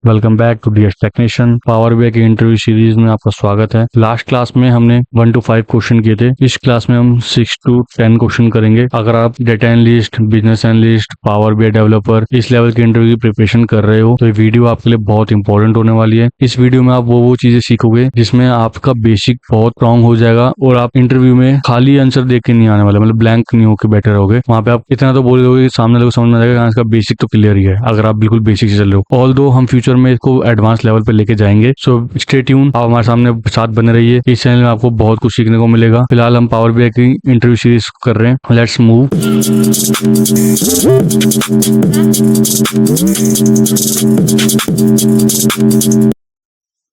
Welcome back to DS technician. Power BI के interview series में आपका स्वागत है। लास्ट क्लास में हमने 1 to 5 क्वेश्चन किए थे। इस क्लास में हम 6 to 10 क्वेश्चन करेंगे। अगर आप data analyst, business analyst, power BI developer इस लेवल के इंटरव्यू की प्रिपरेशन कर रहे हो तो ये वीडियो आपके लिए बहुत इंपॉर्टेंट होने वाली है। इस वीडियो में आप वो चीजें सीखोगे जिसमें आपका बेसिक बहुत स्ट्रॉन्ग हो जाएगा और आप इंटरव्यू में खाली आंसर देख के नहीं आने वाले, मतलब ब्लैंक नहीं होकर बैठे रहोगे। वहां पे आप इतना तो बोल दोगे कि सामने लोग समझ में आ जाएगा इसका बेसिक तो क्लियर ही है, अगर आप बिल्कुल बेसिक से चल रहे हो। ऑल दो हम फ्यूचर में इसको एडवांस लेवल पे लेके जाएंगे। सो स्टे ट्यून, आप हमारे सामने साथ बने रहिए। इस चैनल में आपको बहुत कुछ सीखने को मिलेगा। फिलहाल हम पावर बीआई की इंटरव्यू सीरीज कर रहे हैं। Let's move.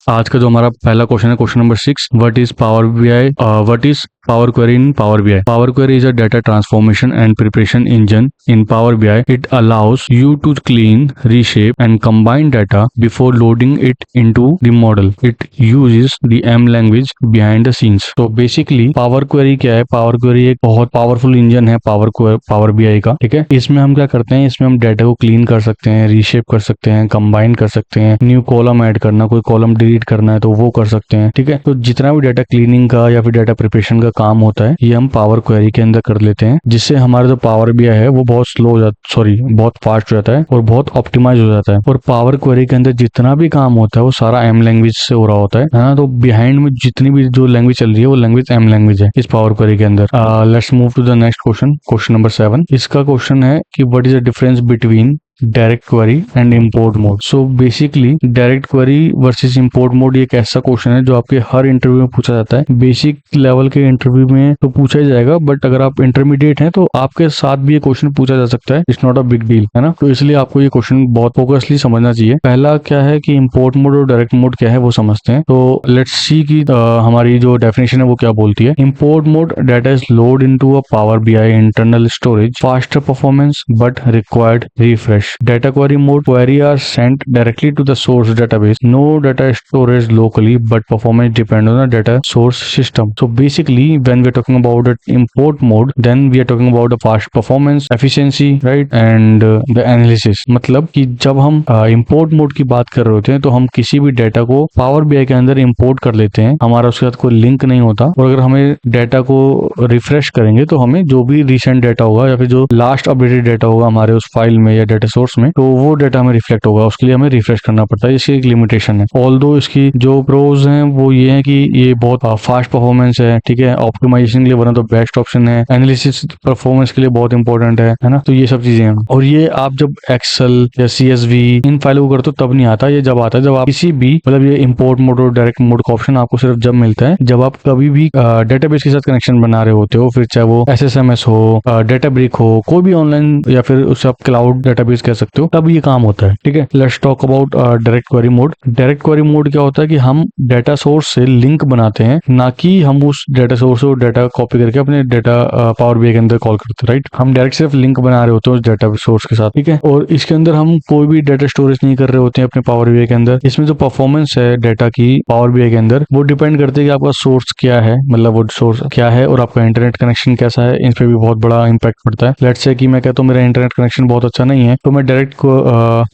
आज का जो हमारा पहला क्वेश्चन है, question number 6, what is power BI, what is Power Query in Power BI. Power Query is a data transformation and preparation engine in Power BI. It allows you to clean, reshape and combine data before loading it into the model. It uses the M language behind the scenes. तो basically Power Query क्या है? Power Query एक बहुत powerful engine है Power BI का। ठीक है, इसमें हम क्या करते हैं, इसमें हम डाटा को क्लीन कर सकते हैं, रीशेप कर सकते हैं, कंबाइन कर सकते हैं, न्यू कॉलम ऐड करना, कोई कॉलम डिलीट करना है तो वो कर सकते हैं। ठीक है, तो जितना भी डाटा क्लीनिंग का या फिर डाटा प्रिपरेशन का काम होता है ये हम पावर क्वेरी के अंदर कर लेते हैं, जिससे हमारा जो पावर बीआई है वो बहुत स्लो हो जाता, बहुत फास्ट हो जाता है और बहुत ऑप्टिमाइज हो जाता है। और पावर क्वेरी के अंदर जितना भी काम होता है वो सारा एम लैंग्वेज से हो रहा होता है ना। तो बिहाइंड में जितनी भी जो लैंग्वेज चल रही है वो लैंग्वेज एम लैंग्वेज है इस पावर क्वेरी के अंदर। Let's move to the next question, question number 7। इसका क्वेश्चन है कि what is the difference between direct query and import mode. So basically direct query versus import mode ये एक ऐसा क्वेश्चन है जो आपके हर इंटरव्यू में पूछा जाता है। बेसिक लेवल के इंटरव्यू में तो पूछा ही जाएगा, बट अगर आप इंटरमीडिएट हैं तो आपके साथ भी ये क्वेश्चन पूछा जा सकता है। It's not a big deal, है ना। तो इसलिए आपको ये क्वेश्चन बहुत फोकसली समझना चाहिए। पहला क्या है कि इंपोर्ट मोड और डायरेक्ट मोड क्या है वो समझते हैं। तो लेट्स सी की हमारी जो डेफिनेशन है वो क्या बोलती है। Import mode, data is load into a power BI internal storage, faster performance but required refresh. Data query mode, query are sent directly to the source database. No data storage locally, but performance depends on the data source system. So basically, when we are talking about the import mode, then we are talking about the fast performance, efficiency, right, and the analysis. मतलब कि जब हम import mode की बात कर रहे होते हैं तो हम किसी भी डेटा को Power BI के अंदर import कर लेते हैं, हमारा उसके साथ कोई लिंक नहीं होता। और अगर हमें डेटा को रिफ्रेश करेंगे तो हमें जो भी रिसेंट डेटा होगा या फिर जो लास्ट अपडेटेड डेटा होगा हमारे उस फाइल में या डेटा सोर्स में, तो वो डेटा हमें रिफ्लेक्ट होगा, उसके लिए हमें रिफ्रेश करना पड़ता है। इसकी एक लिमिटेशन है। ऑल्दो इसकी जो प्रोज हैं वो ये है कि ये बहुत फास्ट परफॉर्मेंस है। ठीक है, ऑप्टिमाइजेशन के लिए one of the best option है, एनालिसिस परफॉर्मेंस के लिए बहुत इंपॉर्टेंट है ना। तो ये सब चीजें हैं और ये आप जब एक्सेल या CSV इन फाइलों को करते हो तब नहीं आता। ये जब आता है जब आप किसी भी, मतलब ये इंपोर्ट मोड और डायरेक्ट मोड का ऑप्शन आपको सिर्फ जब मिलता है जब आप कभी भी डेटाबेस के साथ कनेक्शन बना रहे होते हो, फिर चाहे वो SSMS हो, डेटा ब्रिक हो, कोई भी ऑनलाइन या फिर उसे आप क्लाउड डेटाबेस कह सकते हो, तब ये काम होता है। ठीक है, let's talk about direct query mode. Direct query mode क्या होता है कि हम डेटा सोर्स से लिंक बनाते हैं, ना कि हम उस डेटा सोर्स को डेटा कॉपी करके अपने डेटा पावर बीआई के अंदर कॉल करते हैं। राइट, हम डायरेक्ट सिर्फ लिंक बना रहे होते हैं उस डेटा सोर्स के साथ। ठीक है, और इसके अंदर हम कोई भी डेटा स्टोरेज नहीं कर रहे होते हैं अपने पावर बीआई के अंदर। इसमें जो परफॉर्मेंस है डेटा की पावर बीआई के अंदर वो डिपेंड करते हैं कि आपका सोर्स क्या है, मतलब वो सोर्स क्या है और आपका इंटरनेट कनेक्शन कैसा है। इन पे भी बहुत बड़ा इंपैक्ट पड़ता है। लेट्स से कि मैं कहता हूँ मेरा इंटरनेट कनेक्शन बहुत अच्छा नहीं है, तो मैं डायरेक्ट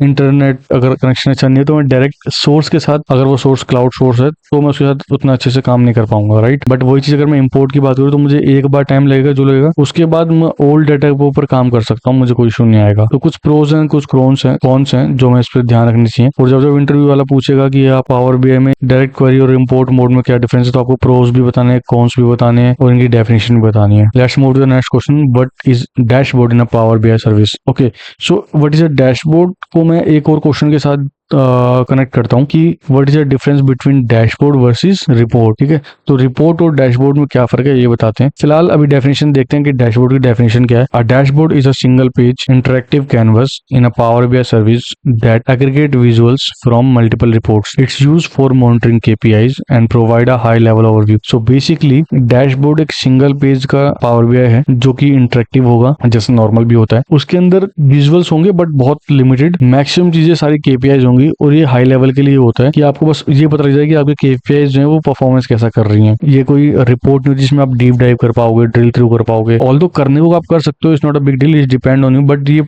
इंटरनेट अगर कनेक्शन अच्छा नहीं है तो मैं डायरेक्ट सोर्स के साथ, अगर वो सोर्स क्लाउड सोर्स है तो मैं उसके साथ उतना अच्छे से काम नहीं कर पाऊंगा। राइट, बट वही चीज अगर मैं इंपोर्ट की बात करूँ तो मुझे एक बार टाइम लगेगा जो लगेगा, उसके बाद मैं ओल्ड डाटा के ऊपर काम कर सकता हूँ, मुझे कोई इशू नहीं आएगा। तो कुछ प्रोज हैं, कुछ कॉन्स हैं जो मैं इस पर ध्यान रखनी चाहिए। और जब इंटरव्यू वाला पूछेगा कि आप पावर बीआई में डायरेक्ट क्वेरी और इंपोर्ट मोड में क्या डिफरेंस है, तो आपको प्रोज भी बताने हैं, कॉन्स भी बताने हैं और इनकी डेफिनेशन भी बतानी है। Let's move to the next question, what is dashboard in a power BI service. Okay, so what is a dashboard को मैं एक और क्वेश्चन के साथ कनेक्ट करता हूँ कि what is the difference between dashboard versus report. ठीक है, तो रिपोर्ट और डैशबोर्ड में क्या फर्क है ये बताते हैं। फिलहाल अभी डेफिनेशन देखते हैं कि डैशबोर्ड की डेफिनेशन क्या है। A dashboard is a single page interactive canvas in a power BI service that aggregate visuals from multiple reports. It's used for monitoring KPIs and provide a high level overview. So basically dashboard एक single page का power BI है जो कि interactive होगा, जैसे normal भी होता है। उसके अंदर विजुअल्स होंगे बट बहुत लिमिटेड, मैक्सिमम चीजें सारी KPIs होंगी होगी, और ये हाई लेवल के लिए होता है कि आपको बस ये पता लग जाए कि आपके केपीआई जो है वो परफॉर्मेंस कैसा कर रही है। ये कोई रिपोर्ट नहीं जिसमें आप डीप डाइव कर पाओगे, ड्रिल थ्रू कर पाओगे। ऑल तो करने को आप कर सकते हो, it's not a big deal, it's depend on you, but ये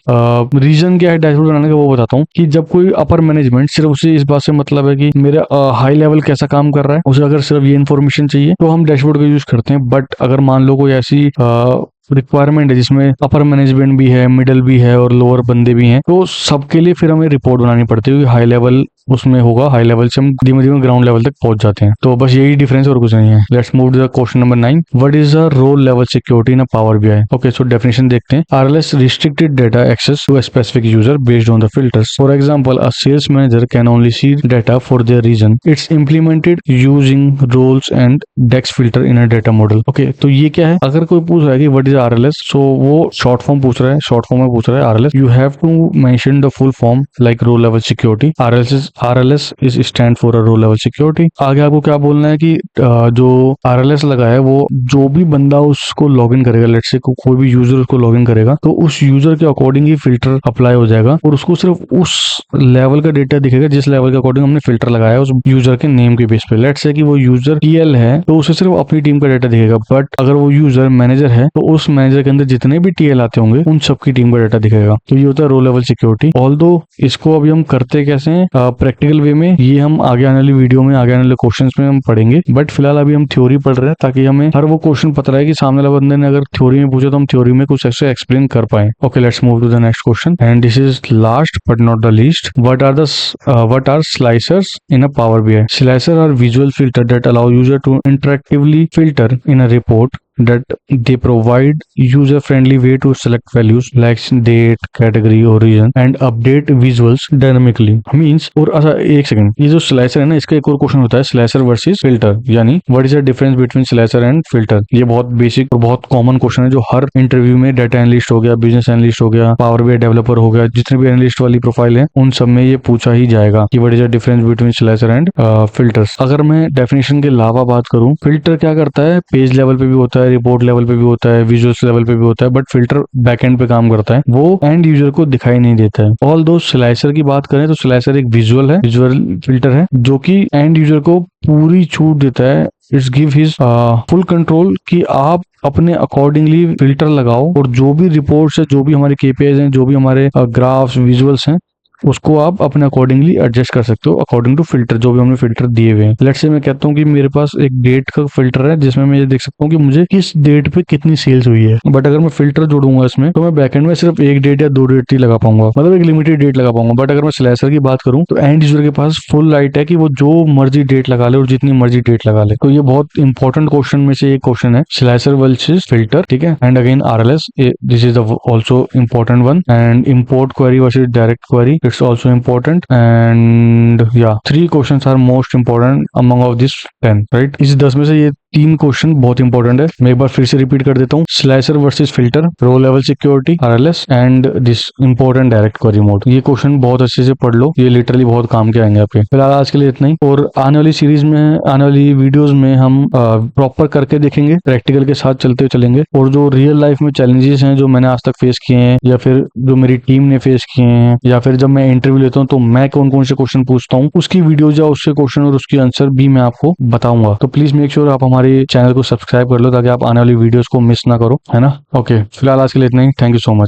रीजन क्या है डैशबोर्ड बनाने का वो बताता हूँ कि जब कोई अपर मैनेजमेंट सिर्फ उसे इस बात से मतलब है कि मेरा हाई लेवल कैसा काम कर रहा है, उसे अगर सिर्फ ये इन्फॉर्मेशन चाहिए तो हम डैशबोर्ड का यूज करते हैं। बट अगर मान लो कोई ऐसी रिक्वायरमेंट है जिसमें अपर मैनेजमेंट भी है, मिडल भी है और लोअर बंदे भी हैं, तो सबके लिए फिर हमें रिपोर्ट बनानी पड़ती है। हाई लेवल उसमें होगा, हाई लेवल से हम धीमे धीमे ग्राउंड लेवल तक पहुंच जाते हैं। तो बस यही डिफरेंस और कुछ नहीं है। Let's move to the question number 9। What is a role level security in a power BI? Okay, so definition देखते हैं। RLS restricted data access to a specific user based on the filters. For example, a sales manager can only see data for their region. It's implemented using roles and DAX filter in a data model. Okay, तो ये क्या है? अगर कोई पूछ रहा है कि व्हाट इज आरएलएस, सो वो शॉर्ट फॉर्म पूछ रहा है, शॉर्ट फॉर्म में पूछ रहा है RLS. You have to mention the full form like role level security. RLS is stand for a row level security. आगे आपको क्या बोलना है कि जो आरएलएस लगा है वो जो भी बंदा उसको लॉगिन करेगा, लेट्स से कोई भी यूजर उसको लॉगिन करेगा, तो उस यूजर के अकॉर्डिंग ही फिल्टर अप्लाई हो जाएगा और उसको सिर्फ उस लेवल का डेटा दिखेगा जिस लेवल के अकॉर्डिंग हमने फिल्टर लगाया उस यूजर के नेम के बेस पे। लेट्स से कि वो यूजर टीएल है तो उसे सिर्फ अपनी टीम का डेटा दिखेगा, बट अगर वो यूजर मैनेजर है तो उस मैनेजर के अंदर जितने भी टीएल आते होंगे उन सबकी टीम का डेटा दिखेगा। तो ये होता है रो लेवल सिक्योरिटी। ऑल्दो इसको अभी हम करते कैसे हैं प्रैक्टिकल वे में, ये हम आगे आने वाली वीडियो में, आगे आने वाले क्वेश्चंस में हम पढ़ेंगे। बट फिलहाल अभी हम थ्योरी पढ़ रहे हैं ताकि हमें हर वो क्वेश्चन पता रहे कि सामने वाले बंदे ने अगर थ्योरी में पूछा तो हम थ्योरी में कुछ ऐसे एक्सप्लेन कर पाए। Okay, let's move to the next question and this is last but not the least. What are slicers in a power BI? Slicer are visual filter that allow user to interactively filter in a report that they provide user-friendly way to select values like date, category or region and update visuals dynamically. Means और अच्छा एक second, ये जो slicer है ना, इसका एक और क्वेश्चन होता है स्लाइसर वर्सेस फिल्टर, यानी what is the difference between slicer and filter. ये बहुत बेसिक और बहुत कॉमन क्वेश्चन है जो हर इंटरव्यू में डेटा एनालिस्ट हो गया, बिजनेस एनालिस्ट हो गया, पावर बीआई डेवलपर हो गया, जितने भी एनालिस्ट वाली प्रोफाइल है उन सब में ये पूछा ही जाएगा कि what is the difference between slicer and filters. अगर मैं डेफिनेशन के अलावा बात करूं, फिल्टर क्या करता है, पेज लेवल पे भी होता है, रिपोर्ट लेवल पे भी होता है, विजुअल्स लेवल पे भी होता है, बट फिल्टर बैकएंड पे काम करता है, वो एंड यूजर को दिखाई नहीं देता है। ऑल दो स्लाइसर की बात करें तो स्लाइसर एक विजुअल है, विजुअल फिल्टर है जो कि एंड यूजर को पूरी छूट देता है। It's give his full control कि आप अपने अकॉर्डिंगली फिल्टर लगाओ और जो भी रिपोर्ट्स है, जो भी हमारे केपीआईज हैं, जो भी हमारे ग्राफ्स विजुअल्स हैं, उसको आप अपने अकॉर्डिंगली एडजस्ट कर सकते हो अकॉर्डिंग टू फिल्टर जो भी हमने फिल्टर दिए हुए हैं। लेट्स से मैं कहता हूँ कि मेरे पास एक डेट का फिल्टर है जिसमें मैं ये देख सकता हूँ कि मुझे किस डेट पे कितनी सेल्स हुई है, बट अगर मैं फिल्टर जोड़ूंगा इसमें तो मैं बैकएंड में सिर्फ एक डेट या दो डेट ही लगा पाऊंगा, मतलब एक लिमिटेड डेट लगा पाऊंगा। बट अगर मैं स्लाइसर की बात करूँ तो एंड यूजर के पास फुल राइट है कि वो जो मर्जी डेट लगा ले और जितनी मर्जी डेट लगा ले। तो ये बहुत इंपॉर्टेंट क्वेश्चन में से एक क्वेश्चन है, स्लाइसर वर्सेस फिल्टर, ठीक है। And again RLS, this is also important one. And import query versus direct query, it's also important. And yeah, 3 questions are most important among of this 10, right? इस 10 में से ये 3 question बहुत important है। मैं एक बार फिर से रिपीट कर देता हूँ, slicer versus filter, row level security, RLS and this important direct query mode. ये क्वेश्चन बहुत अच्छे से पढ़ लो, ये लिटरली बहुत काम के आएंगे आपके। फिलहाल आज के लिए इतना ही, और आने वाली सीरीज में, आने वाली वीडियोस में हम प्रॉपर करके देखेंगे, प्रैक्टिकल के साथ चलते चलेंगे, और जो रियल लाइफ में चैलेंजेस हैं जो मैंने आज तक फेस किए हैं या फिर जो मेरी टीम ने फेस किए हैं या फिर जब मैं इंटरव्यू लेता हूँ तो मैं कौन कौन से क्वेश्चन पूछता हूँ, उसकी वीडियोज या उसके क्वेश्चन और उसकी आंसर भी मैं आपको बताऊंगा। तो प्लीज मेक श्योर आप हमारे चैनल को सब्सक्राइब कर लो ताकि आप आने वाली वीडियोस को मिस ना करो, है ना। ओके, फिलहाल आज के लिए इतना ही। Thank you so much.